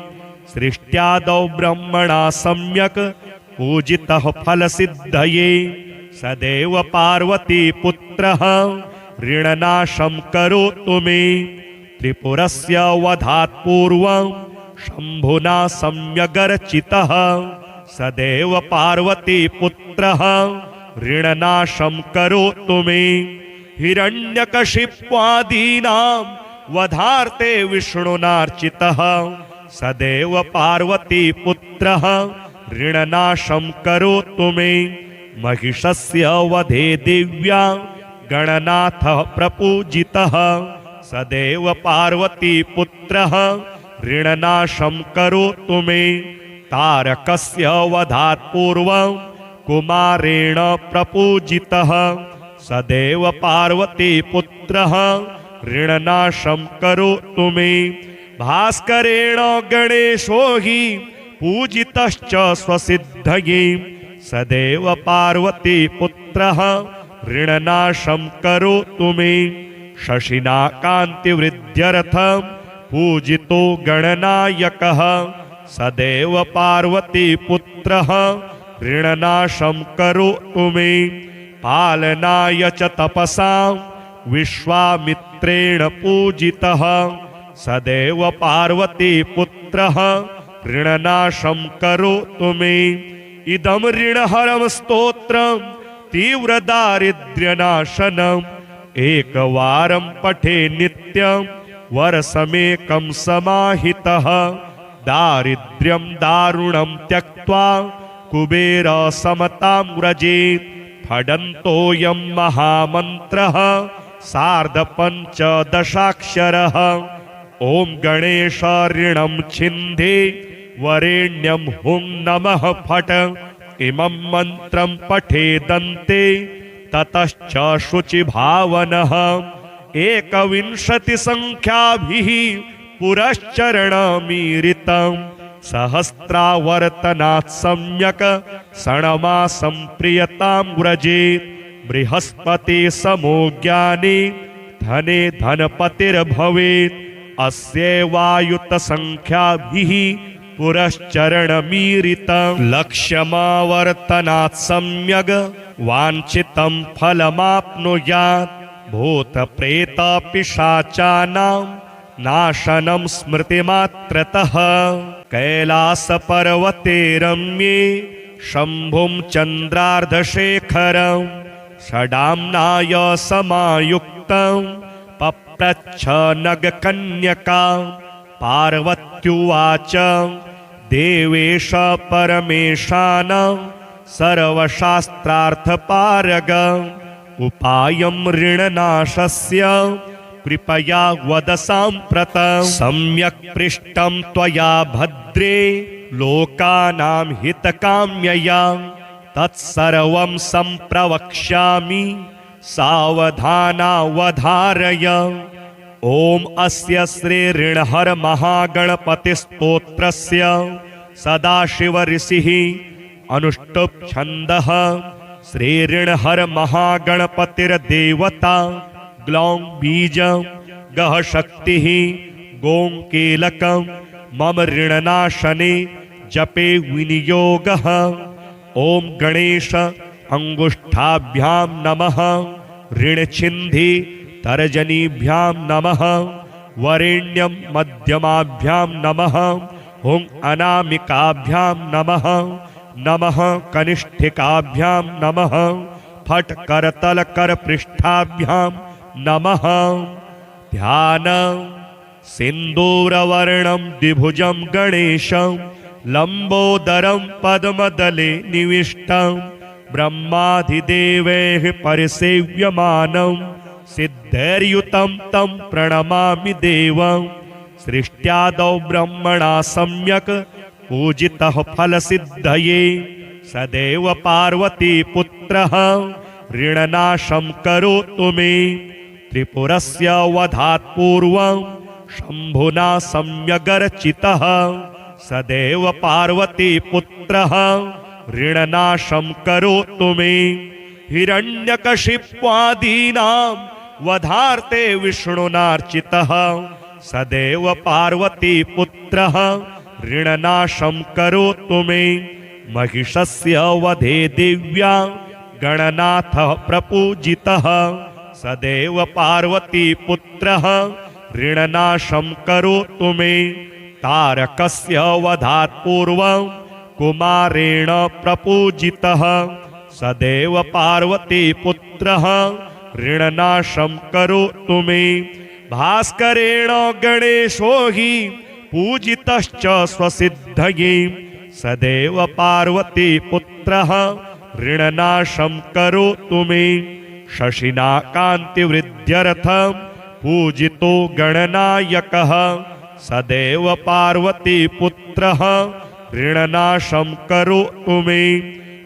सृष्ट्यादौ ब्रह्मणा सम्यक् पूजितः फलसिद्धये सदैव पार्वती पुत्रः ऋणनाशं करोतु मे त्रिपुरस्य वधात् पूर्वं शम्भुना सम्यगर्चितः सदैव पार्वती पुत्रः ऋणनाशं करोतु मे हिरण्यकशिप्वादीनां वधार्थे विष्णुनार्चितः सदैव पार्वती पुत्रः ऋणनाशं करोतु मे महिषस्य वधे दिव्या गणनाथः प्रपूजितः सदैव पार्वती पुत्रः ऋणनाशं करोतु मे तारकस्य वधात् पूर्वं कुमारेण प्रपूजितः सदैव पार्वती पुत्रः ऋणनाशं करोतु मे भास्करेण गणेशो हि पूजितश्च स्वसिद्धये सदैव पार्वती पुत्रः ऋणनाशं करोतु मे शशिना कान्तिवृद्ध्यर्थं पूजितो गणनायकः सदैव पार्वती पुत्रः ऋणनाशं करोतु मे पालनाय च तपसां विश्वामित्रेण पूजितः सदैव पार्वती पुत्रः ऋणनाशं करोतु मे इदं ऋणहरं स्तोत्रं तीव्रदारिद्र्यनाशनम् एकवारं पठे नित्यं वर्षमेकं समाहितः दारिद्र्यं दारुणं त्यक्त्वा कुबेर समतां व्रजेत् फडन्तोऽयं महामन्त्रः सार्धपञ्चदशाक्षरः ॐ गणेश ऋणं छिन्दे वरेण्यं हुं नमः फट् इमं मन्त्रं पठेदन्ते ततश्च शुचिभावनः एकविंशतिसङ्ख्याभिः पुरश्चरणमीरितं सहस्रावर्तनात् सम्यक् षण्मासं प्रियतां व्रजेत् बृहस्पति समो ज्ञानी धने धनपतिर्भवेत् अस्यैवायुतसंख्याभिः पुरश्चरणमीरितं लक्ष्यमावर्तनात् सम्यग् वाञ्छितं फलमाप्नुयात् भूतप्रेतपिशाचानां नाशनं स्मृतिमात्रतः कैलासपर्वते रम्ये शम्भुं चन्द्रार्धशेखरं षडाम्नाय समायुक्तं पप्रच्छ नगकन्यका पार्वत्युवाच देवेश परमेशानं सर्वशास्त्रार्थपारग उपायं ऋणनाशस्य कृपया वद साम्प्रतं सम्यक् पृष्टं त्वया भद्रे लोकानां हितकाम्यया तत्सर्वं सम्प्रवक्ष्यामि सावधानावधारय। ओम अस्य श्री ऋणहर महागणपतिस्तोत्रस्य सदाशिव ऋषिः अनुष्टुप् छन्दः श्री ऋणहर महागणपतिर्देवता ग्लौं बीजं गः शक्तिः गों कीलकं मम ऋणनाशने जपे विनियोगः। ओम गणेश अंगुष्ठाभ्यां नमः ऋणछिन्धि तर्जनीभ्यां नमः वरेण्यं मध्यमाभ्यां नमः हुं अनामिकाभ्यां नमः नमः कनिष्ठिकाभ्यां नमः फट् करतल करपृष्ठाभ्यां नमः। ध्यानं सिन्दूरवर्णं द्विभुजं गणेशं लंबोदरं पद्मदले निविष्टं ब्रह्माधिदेवैः परिसेव्यमानं सिद्धैर्युतं तं प्रणमामि देवं। सृष्ट्यादौ ब्रह्मणा सम्यक् पूजितः फलसिद्धये सदैव पार्वतीपुत्रः ऋणनाशं करोतु मे। त्रिपुरस्य वधात् पूर्वं शम्भुना सम्यगर्चितः सदैव पार्वतीपुत्रः ऋणनाशं करोतु मे। हिरण्यकशिप्वादीनां वधार्थे विष्णुनार्चितः सदैव पार्वतीपुत्रः ऋणनाशं करोतु मे। महिषस्य वधे दिव्या गणनाथः प्रपूजितः सदैव पार्वतीपुत्रः ऋणनाशं करोतु मे। तारकस्य वधात् पूर्वं कुमारेण प्रपूजितः सदैव पार्वतीपुत्रः ऋणनाशं करोतु मे। भास्करेण गणेशो हि पूजितश्च स्वसिद्धये सदैव पार्वतीपुत्रः ऋणनाशं करोतु मे। शशिना कान्तिवृद्ध्यर्थं पूजितो गणनायकः सदैव पार्वतीपुत्रः ऋणनाशं करोतु मे।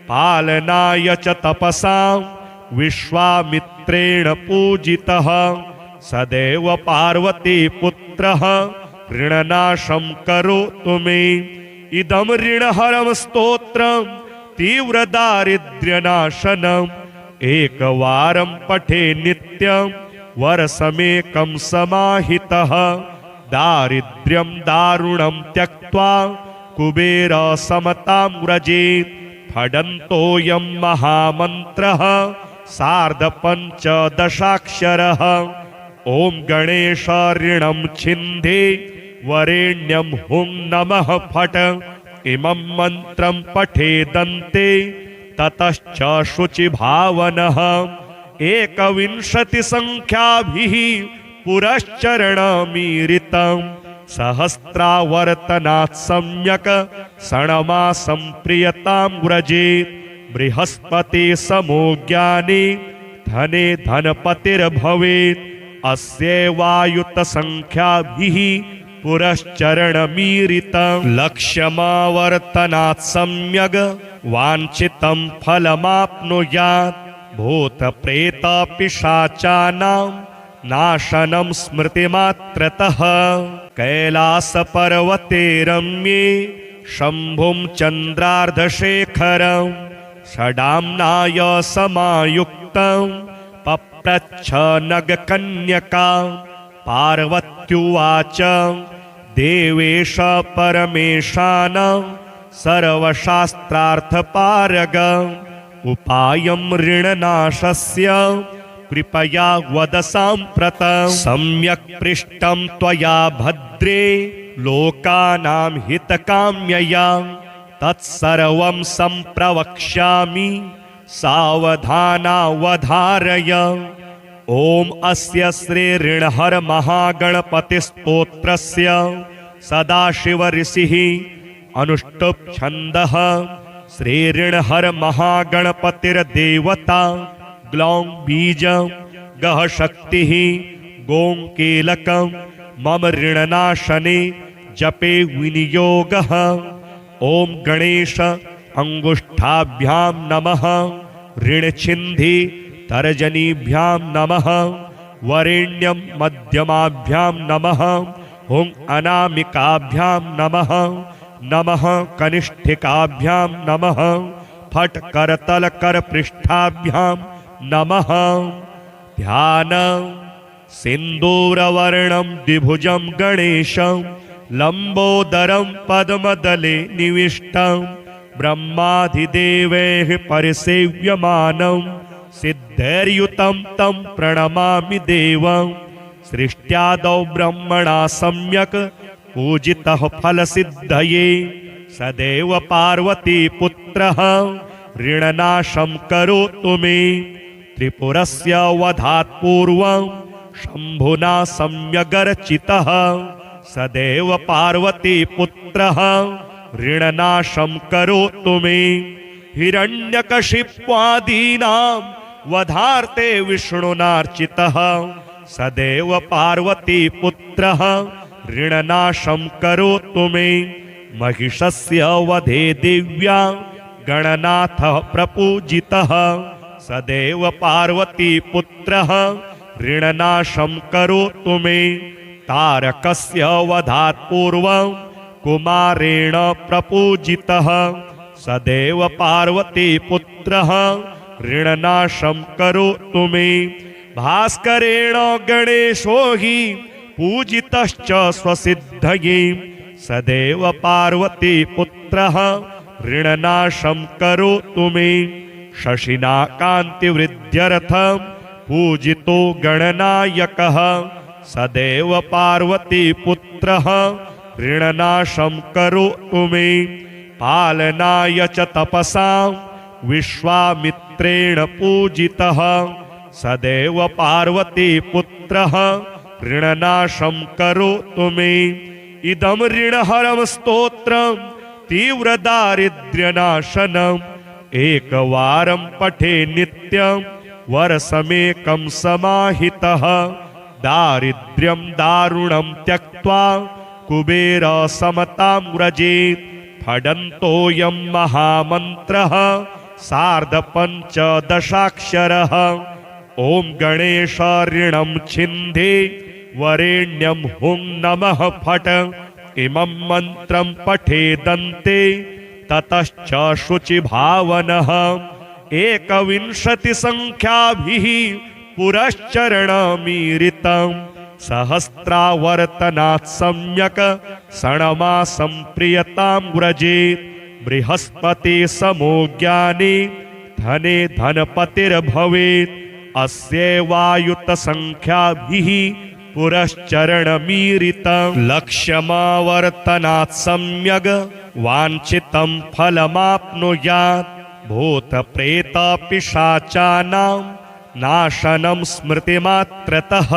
पालनाय च तपसां विश्वामित्रेण पूजितः सदैव पार्वतीपुत्रः ऋणनाशं करोतु मे। इदं ऋणहरं स्तोत्रं तीव्रदारिद्र्यनाशनम् एकवारं पठे नित्यं वर्षमेकं समाहितः दारिद्र्यं दारुणं त्यक्त्वा कुबेर समतां व्रजेत्। फडन्तोऽयं महामन्त्रः सार्धपञ्चदशाक्षरः। ॐ गणेश ऋणं छिन्धे वरेण्यं हुं नमः फट् इमं मन्त्रं पठेदन्ते ततश्च शुचिभावनः 21 संख्याभिः पुरश्चरणमीरितं सहस्रावर्तनात् सम्यक् षण्मासं प्रियतां व्रजेत्। बृहस्पति समो ज्ञानी धने धनपतिर्भवेत् अस्यैवायुत संख्याभिः पुरश्चरणमीरितं लक्ष्यमावर्तनात् सम्यग् वाञ्छितं फलमाप्नुयात्। भूतप्रेतपिशाचानां नाशनं स्मृतिमात्रतः कैलासपर्वते रम्ये शम्भुं चन्द्रार्धशेखरं षडाम्नाय समायुक्तं पप्रच्छ नगकन्यका पार्वत्युवाच देवेश परमेशान सर्वशास्त्रार्थपारग उपायं ऋणनाशस्य कृपया वद साम्प्रतं सम्यक् पृष्टं त्वया भद्रे लोकानां हितकाम्यया तत्सर्वं सम्प्रवक्ष्यामि सावधानावधारय। ओम अस्य श्री ऋणहर महागणपतिस्तोत्रस्य सदाशिव ऋषिः अनुष्टुप् छन्दः श्री ऋणहर महागणपतिर्देवता ग्लौं बीज गह शक्तिः गों कीलकं मम ऋणनाशने जपे विनियोगः। ओम गणेश अंगुष्ठाभ्यां नमः ऋणछिन्धि तर्जनीभ्यां नमः वरेण्यं मध्यमाभ्यां नमः हुं अनामिकाभ्यां नमः नमः कनिष्ठिकाभ्यां नमः फट् करतल करपृष्ठाभ्यां नमः। ध्यान सिन्दूरवर्णं द्विभुजं गणेशं लंबोदरं पद्मदले निविष्टं ब्रह्माधिदेवैः परिसेव्यमानं सिद्धैर्युतं तं प्रणमामि देवं। सृष्ट्यादौ ब्रह्मणा सम्यक् पूजितः फलसिद्धये सदैव पार्वती पुत्रः ऋणनाशं करोतु मे। त्रिपुरस्य वधात् पूर्वं शम्भुना सम्यगर्चितः सदैव पार्वती पुत्रः ऋणनाशं करोतु मे। हिरण्यकशिप्वादीनां वधार्थे विष्णुनार्चितः सदैव पार्वती पुत्रः ऋणनाशं करोतु मे। महिषस्य वधे दिव्या गणनाथः प्रपूजितः सदैव पार्वती पुत्रः ऋणनाशं करोतु मे। तारकस्य वधात् पूर्वं कुमारेण प्रपूजितः सदैव पार्वती पुत्रः ऋणनाशं करोतु मे। भास्करेण गणेशो हि पूजितश्च स्वसिद्धये सदैव पार्वती पुत्रः ऋणनाशं करोतु मे। शशिना कान्तिवृद्ध्यर्थं पूजितो गणनायकः सदैव पार्वती पुत्रः ऋणनाशं करोतु मे। पालनाय च तपसां विश्वामित्रेण पूजितः सदैव पार्वती पुत्रः ऋणनाशं करोतु मे। इदं ऋणहरं स्तोत्रं तीव्रदारिद्र्यनाशनम् एकवारं पठे नित्यं वर्षमेकं समाहितः दारिद्र्यं दारुणं त्यक्त्वा कुबेर समतां व्रजेत्। फडन्तोऽयं महामन्त्रः सार्धपञ्चदशाक्षरः। ॐ गणेश ऋणं छिन्धे वरेण्यं हुं नमः फट् इमं मन्त्रं पठेदन्ते ततश्च शुचिभावनः 21 संख्याभिः पुरश्चरणमीरितं सहस्रावर्तनात् सम्यक् षण्मासं प्रियतां व्रजेत्। बृहस्पति समो ज्ञानी धने धनपतिर्भवेत् अस्यैवायुत संख्याभिः पुरश्चरणमीरितं लक्ष्यमावर्तनात् सम्यग् वाञ्छितं फलमाप्नुयात्। भूतप्रेतपिशाचानां नाशनं स्मृतिमात्रतः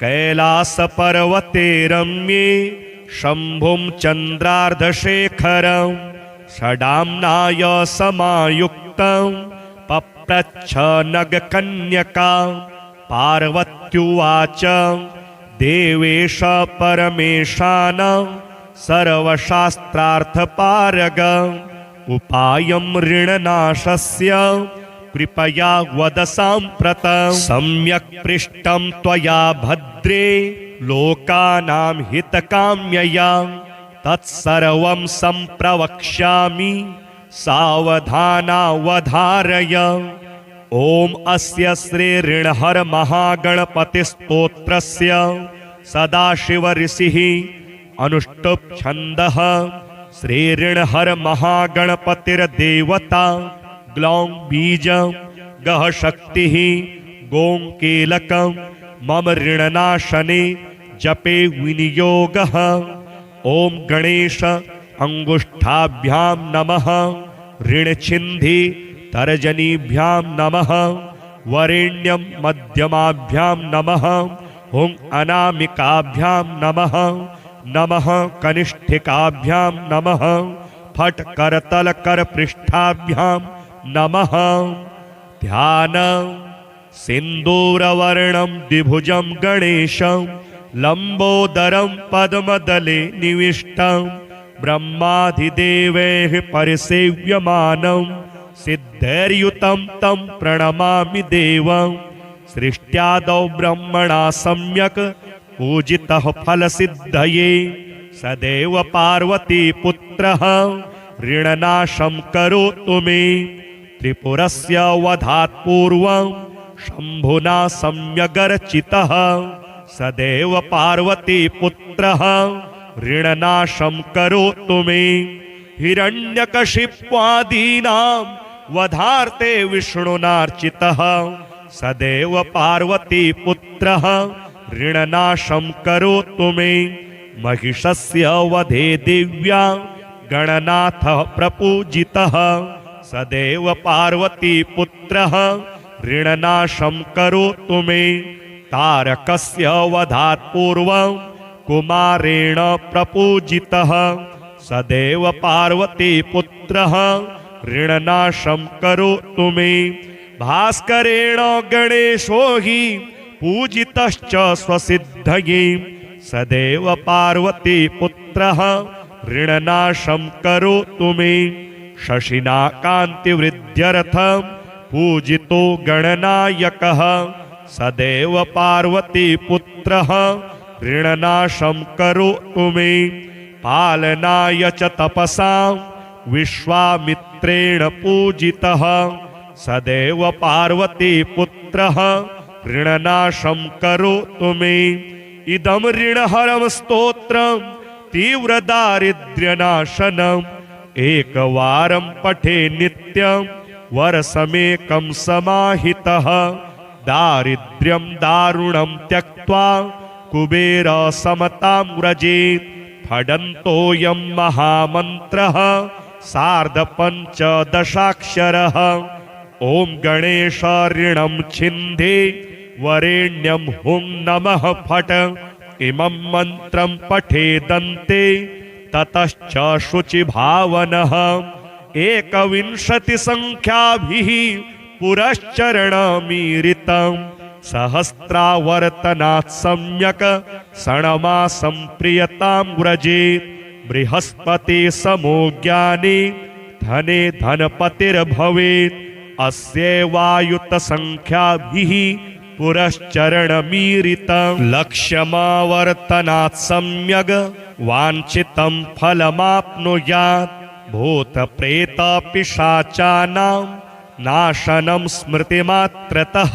कैलासपर्वते रम्ये शम्भुं चन्द्रार्धशेखरं षडाम्नाय समायुक्तं पप्रच्छ नगकन्यका पार्वत्युवाच देवेश परमेशान सर्वशास्त्रार्थपारग उपायं ऋणनाशस्य कृपया वद साम्प्रतं सम्यक् पृष्टं त्वया भद्रे लोकानां हितकाम्यया तत्सर्वं सम्प्रवक्ष्यामि सावधानावधारय। ओम अस्य श्री ऋणहर महागणपतिस्तोत्रस्य सदाशिव ऋषिः अनुष्टुप् छन्दः श्री ऋणहर महागणपतिर्देवता ग्लौं बीजं गह शक्तिः गों कीलकं मम ऋणनाशने जपे विनियोगः। ओम गणेश अंगुष्ठाभ्यां नमः ऋणछिन्धि तर्जनीभ्यां नमः वरेण्यं मध्यमाभ्यां नमः हुं अनामिकाभ्यां नमः नमः कनिष्ठिकाभ्यां नमः फट् करतल कर पृष्ठाभ्यां नमः। ध्यान सिन्दूरवर्णं द्विभुजं गणेशं लंबोदरं पद्मदले निविष्टं ब्रह्माधिदेवैः परिसेव्यमानं सिद्धैर्युतं तं प्रणमामि देवं। सृष्ट्यादौ ब्रह्मणा सम्यक् पूजितः फलसिद्धये सदैव पार्वती पुत्रः ऋणनाशं करोतु मे। त्रिपुरस्य वधात् पूर्वं शम्भुना सम्यगर्चितः सदैव पार्वती पुत्रः ऋणनाशं करोतु मे। हिरण्यकशिप्वादीनां वधार्थे विष्णुनार्चितः सदैव पार्वती पुत्रः ऋणनाशं करोतु मे। महिषस्य वधे दिव्या गणनाथः प्रपूजितः सदैव पार्वती पुत्रः ऋणनाशं करोतु मे। तारकस्य वधात् पूर्वं कुमारेण प्रपूजितः सदैव पार्वती पुत्रः ऋणनाशं करोतु मे। भास्करेण गणेशो हि पूजितश्च स्वसिद्धये सदैव पार्वती पुत्रः ऋणनाशं करोतु मे। शशिना कान्तिवृद्ध्यर्थं पूजितो गणनायकः सदैव पार्वती पुत्रः ऋणनाशं करोतु मे। पालनाय च तपसां विश्वामित्रेण पूजितः सदैव पार्वती पुत्रः ऋणनाशं करोतु मे। इदं ऋणहरं स्तोत्रं तीव्रदारिद्र्यनाशनम् एकवारं पठे नित्यं वर्षमेकं समाहितः दारिद्र्यं दारुणं त्यक्त्वा कुबेर समतां व्रजेत्। फडन्तोऽयं महामन्त्रः सार्धपञ्चदशाक्षरः। ॐ गणेश ऋणं छिन्धे वरेण्यं हुं नमः फट्। इमं मन्त्रं पठेदन्ते ततश्च शुचिभावनः 21 संख्याभिः पुरश्चरणमीरितं सहस्रावर्तनात् सम्यक् षण्मासं प्रियतां व्रजेत्। बृहस्पति समो ज्ञानी धने धनपतिर्भवेत् अस्यैवायुत संख्याभिः पुरश्चरणमीरितं लक्ष्यमावर्तनात् सम्यग् वाञ्छितं फलमाप्नुयात्। भूतप्रेतपिशाचानां नाशनं स्मृतिमात्रतः।